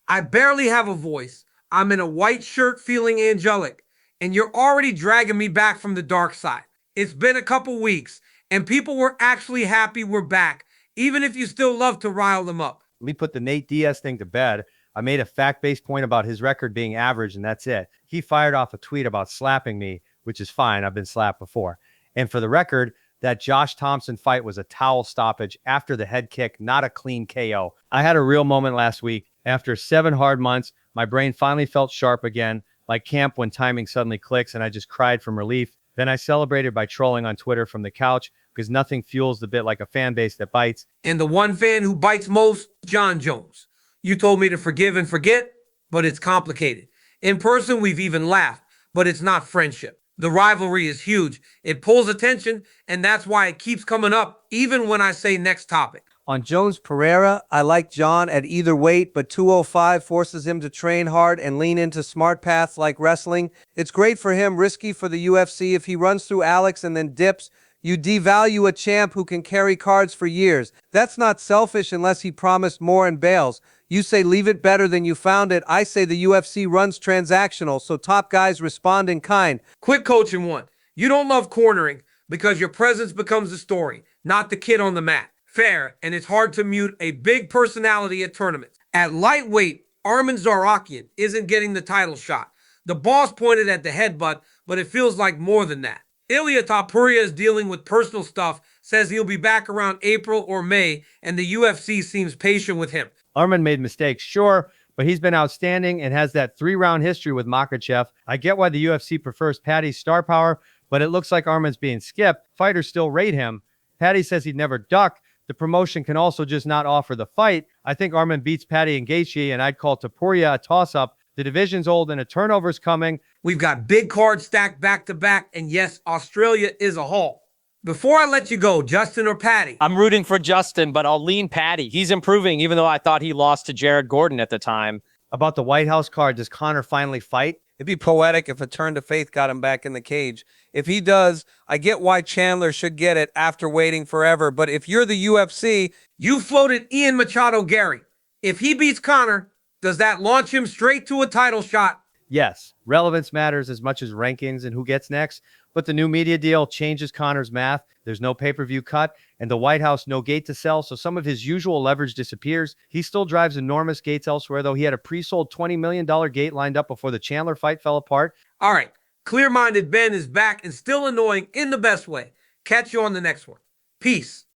I barely have a voice. I'm in a white shirt feeling angelic, and you're already dragging me back from the dark side. It's been a couple weeks, and people were actually happy we're back, even if you still love to rile them up. Let me put the Nate Diaz thing to bed. I made a fact-based point about his record being average, and that's it. He fired off a tweet about slapping me, which is fine. I've been slapped before. And for the record, that Josh Thompson fight was a towel stoppage after the head kick, not a clean KO. I had a real moment last week. After 7 hard months, my brain finally felt sharp again, like camp when timing suddenly clicks, and I just cried from relief. Then I celebrated by trolling on Twitter from the couch, because nothing fuels the bit like a fan base that bites. And the one fan who bites most, jonjones. You told me to forgive and forget, but it's complicated. In person, we've even laughed, but it's not friendship. The rivalry is huge. It pulls attention, and that's why it keeps coming up, even when I say next topic. On Jones Pereira, I like John at either weight, but 205 forces him to train hard and lean into smart paths like wrestling. It's great for him, risky for the UFC. If he runs through Alex and then dips, you devalue a champ who can carry cards for years. That's not selfish unless he promised more and bails. You say leave it better than you found it. I say the UFC runs transactional, so top guys respond in kind. Quick coaching one. You don't love cornering because your presence becomes the story, not the kid on the mat. Fair, and it's hard to mute a big personality at tournaments. At lightweight, Arman Zarakian isn't getting the title shot. The boss pointed at the headbutt, but it feels like more than that. Ilia Topuria is dealing with personal stuff, says he'll be back around April or May, and the UFC seems patient with him. Arman made mistakes, sure, but he's been outstanding and has that 3-round history with Makhachev. I get why the UFC prefers Paddy's star power, but it looks like Arman's being skipped. Fighters still rate him. Paddy says he'd never duck. The promotion can also just not offer the fight. I think Arman beats Paddy and Gaethje, and I'd call Topuria a toss-up. The division's old and a turnover's coming. We've got big cards stacked back-to-back, and yes, Australia is a haul. Before I let you go, Justin or Paddy? I'm rooting for Justin, but I'll lean Paddy. He's improving, even though I thought he lost to Jared Gordon at the time. About the White House card, does Conor finally fight? It'd be poetic if a turn to faith got him back in the cage. If he does, I get why Chandler should get it after waiting forever. But if you're the UFC, you floated Ian Machado Gary. If he beats Conor, does that launch him straight to a title shot? Yes, relevance matters as much as rankings and who gets next, but the new media deal changes Conor's math. There's no pay-per-view cut, and the White House no gate to sell, so some of his usual leverage disappears. He still drives enormous gates elsewhere, though. He had a pre-sold $20 million gate lined up before the Chandler fight fell apart. All right, clear-minded Ben is back and still annoying in the best way. Catch you on the next one. Peace.